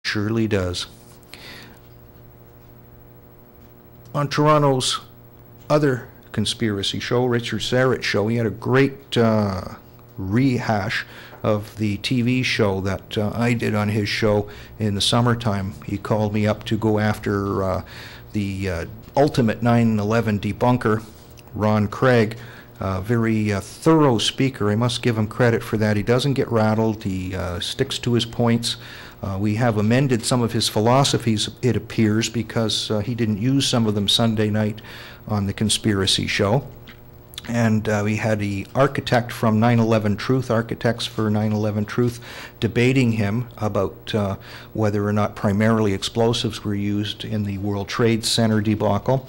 Surely does. On Toronto's other conspiracy show, Richard Serrett's show, he had a great rehash of the TV show that I did on his show in the summertime. He called me up to go after the ultimate 9/11 debunker, Ron Craig. Very thorough speaker. I must give him credit for that. He doesn't get rattled. He sticks to his points. We have amended some of his philosophies, it appears, because he didn't use some of them Sunday night on the conspiracy show. And we had the architect from 9/11 Truth, Architects for 9/11 Truth, debating him about whether or not primarily explosives were used in the World Trade Center debacle.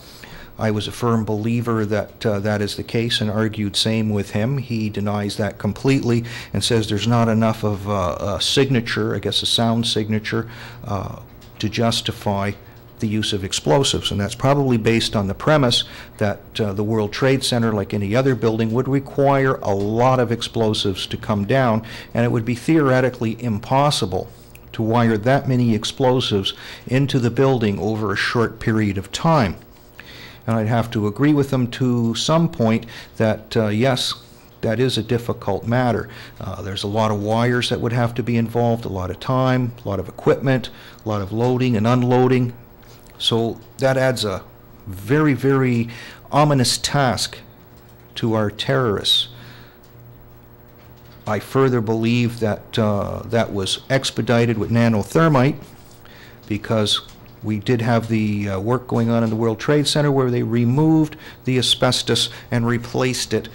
I was a firm believer that that is the case and argued same with him. He denies that completely and says there's not enough of a signature, I guess a sound signature, to justify the use of explosives. And that's probably based on the premise that the World Trade Center, like any other building, would require a lot of explosives to come down, and it would be theoretically impossible to wire that many explosives into the building over a short period of time. And I'd have to agree with them to some point that, yes, that is a difficult matter. There's a lot of wires that would have to be involved, a lot of time, a lot of equipment, a lot of loading and unloading. So that adds a very, very ominous task to our terrorists. I further believe that that was expedited with nanothermite, because we did have the work going on in the World Trade Center where they removed the asbestos and replaced it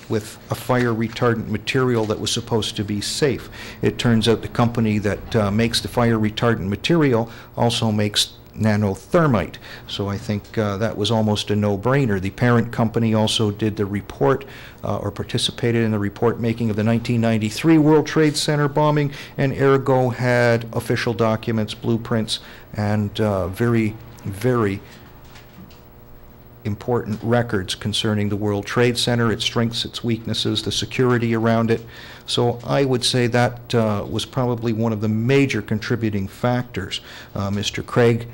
with a fire retardant material that was supposed to be safe. It turns out the company that makes the fire retardant material also makes nanothermite. So I think that was almost a no-brainer. The parent company also did the report or participated in the report making of the 1993 World Trade Center bombing, and ergo had official documents, blueprints, and very, very important records concerning the World Trade Center, its strengths, its weaknesses, the security around it. So I would say that was probably one of the major contributing factors. Mr. Craig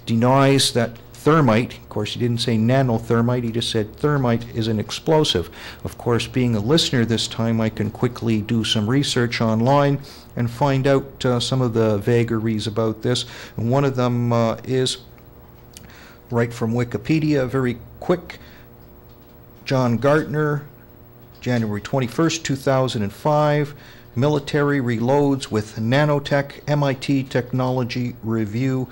denies that thermite, of course he didn't say nanothermite, he just said thermite is an explosive. Of course, being a listener this time, I can quickly do some research online and find out some of the vagaries about this. And one of them is right from Wikipedia, very quick. John Gartner, January 21st, 2005, military reloads with nanotech, MIT Technology Review,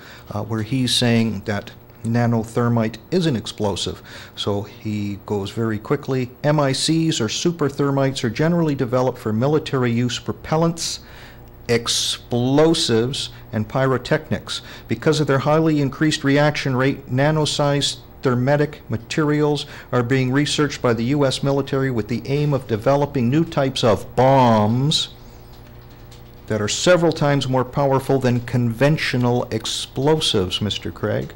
where he's saying that nanothermite is an explosive. So he goes very quickly. MICs, or super thermites, are generally developed for military use propellants, explosives, and pyrotechnics. Because of their highly increased reaction rate, nano-sized thermetic materials are being researched by the U.S. military with the aim of developing new types of bombs that are several times more powerful than conventional explosives, Mr. Craig.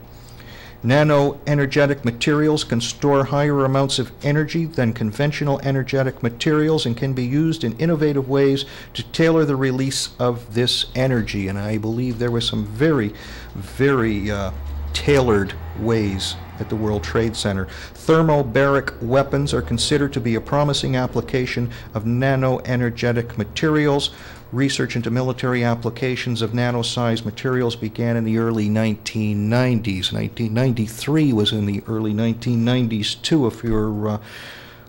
Nano-energetic materials can store higher amounts of energy than conventional energetic materials and can be used in innovative ways to tailor the release of this energy. And I believe there were some very, very tailored ways at the World Trade Center. Thermobaric weapons are considered to be a promising application of nano-energetic materials. Research into military applications of nano-sized materials began in the early 1990s. 1993 was in the early 1990s too, if you're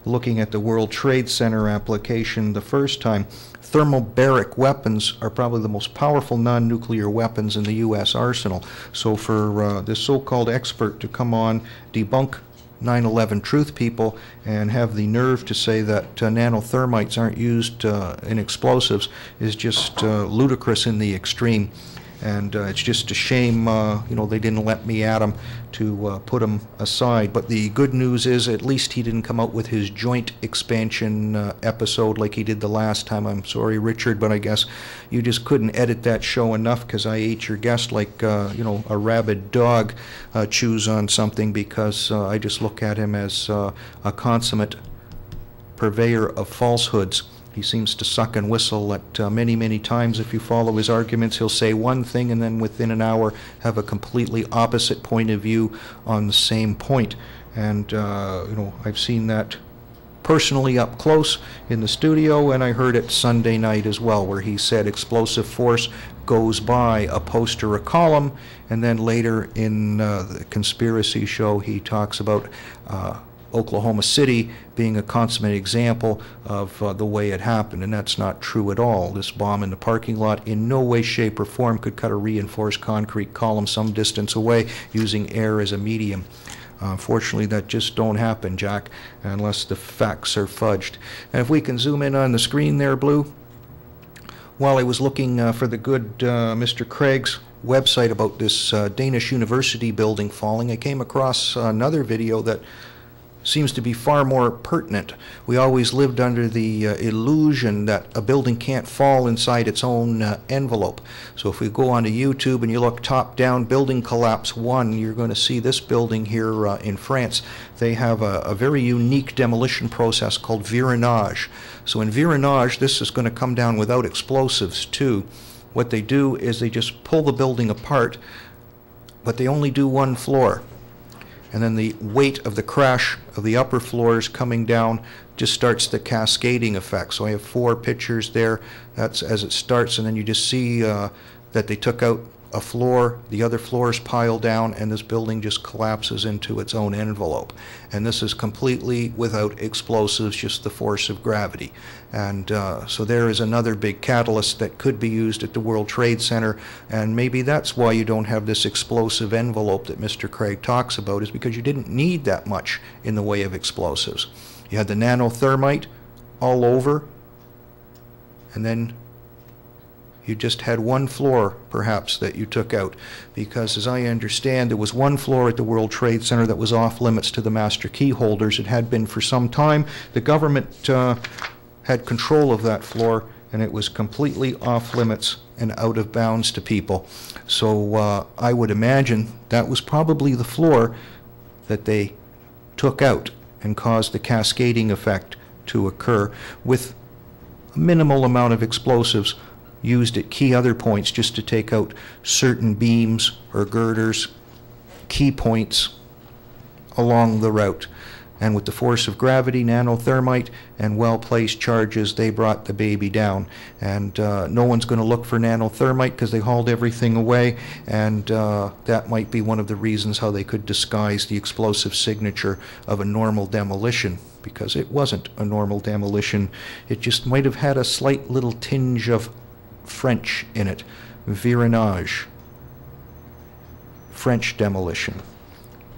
looking at the World Trade Center application the first time. Thermobaric weapons are probably the most powerful non-nuclear weapons in the U.S. arsenal. So for this so-called expert to come on, debunk 9/11 Truth people, and have the nerve to say that nanothermites aren't used in explosives is just ludicrous in the extreme. And it's just a shame, you know, they didn't let me at him to put him aside. But the good news is at least he didn't come out with his joint expansion episode like he did the last time. I'm sorry, Richard, but I guess you just couldn't edit that show enough, because I ate your guest like, you know, a rabid dog chews on something, because I just look at him as a consummate purveyor of falsehoods. He seems to suck and whistle at many, many times. If you follow his arguments, he'll say one thing and then within an hour have a completely opposite point of view on the same point. And, I've seen that personally up close in the studio, and I heard it Sunday night as well, where he said explosive force goes by a post or a column, and then later in the conspiracy show he talks about Oklahoma City being a consummate example of the way it happened, and that's not true at all. This bomb in the parking lot in no way, shape, or form could cut a reinforced concrete column some distance away using air as a medium. Unfortunately, that just don't happen, Jack, unless the facts are fudged. And if we can zoom in on the screen there, Blue, while I was looking for the good Mr. Craig's website about this Danish University building falling, I came across another video that seems to be far more pertinent. We always lived under the illusion that a building can't fall inside its own envelope. So if we go onto YouTube and you look top down, building collapse 1, you're going to see this building here in France. They have a very unique demolition process called virinage. So in virinage, this is going to come down without explosives too. What they do is they just pull the building apart, but they only do one floor. And then the weight of the crash of the upper floors coming down just starts the cascading effect. So I have 4 pictures there. That's as it starts, and then you just see that they took out a floor, the other floors pile down, and this building just collapses into its own envelope. And this is completely without explosives, just the force of gravity. And so there is another big catalyst that could be used at the World Trade Center, and maybe that's why you don't have this explosive envelope that Mr. Craig talks about, is because you didn't need that much in the way of explosives. You had the nanothermite all over, and then you just had one floor, perhaps, that you took out, because as I understand, there was one floor at the World Trade Center that was off limits to the master key holders. It had been for some time. The government had control of that floor, and it was completely off limits and out of bounds to people. So I would imagine that was probably the floor that they took out and caused the cascading effect to occur, with a minimal amount of explosives used at key other points just to take out certain beams or girders, key points along the route. And with the force of gravity, nanothermite, and well-placed charges, they brought the baby down. And no one's going to look for nanothermite because they hauled everything away, and that might be one of the reasons how they could disguise the explosive signature of a normal demolition, because it wasn't a normal demolition. It just might have had a slight little tinge of French in it. Virinage. French demolition.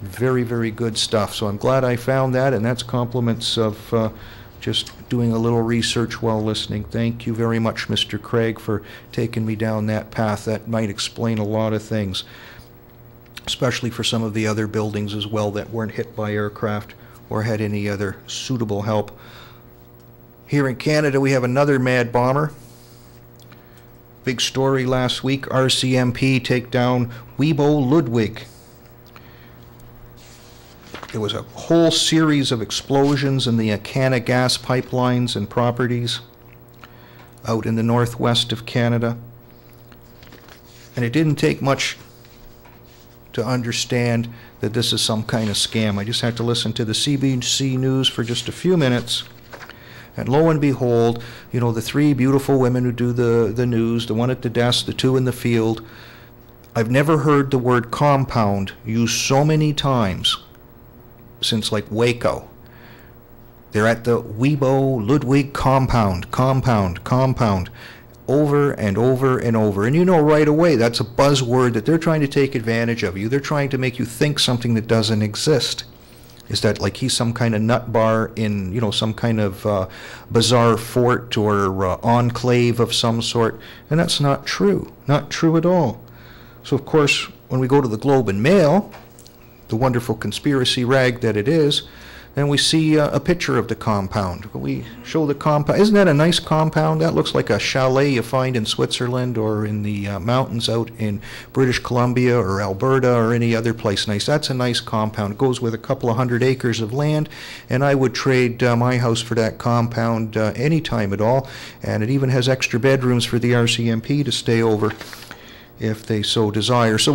Very, very good stuff. So I'm glad I found that, and that's compliments of just doing a little research while listening. Thank you very much, Mr. Craig, for taking me down that path. That might explain a lot of things, especially for some of the other buildings as well that weren't hit by aircraft or had any other suitable help. Here in Canada, we have another mad bomber. Big story last week, RCMP take down Weibo Ludwig. There was a whole series of explosions in the Acana gas pipelines and properties out in the northwest of Canada. And it didn't take much to understand that this is some kind of scam. I just had to listen to the CBC News for just a few minutes. And lo and behold, you know, the 3 beautiful women who do the news, the one at the desk, the 2 in the field. I've never heard the word compound used so many times since like Waco. They're at the Weibo Ludwig compound, over and over and over. And you know right away that's a buzzword that they're trying to take advantage of you. They're trying to make you think something that doesn't exist. Is that like he's some kind of nut bar in, you know, some kind of bizarre fort or enclave of some sort? And that's not true. Not true at all. So, of course, when we go to the Globe and Mail, the wonderful conspiracy rag that it is, and we see a picture of the compound. We show the compound. Isn't that a nice compound? That looks like a chalet you find in Switzerland or in the mountains out in British Columbia or Alberta or any other place nice. That's a nice compound. It goes with a couple of 100 acres of land, and I would trade my house for that compound any time at all. And it even has extra bedrooms for the RCMP to stay over if they so desire. So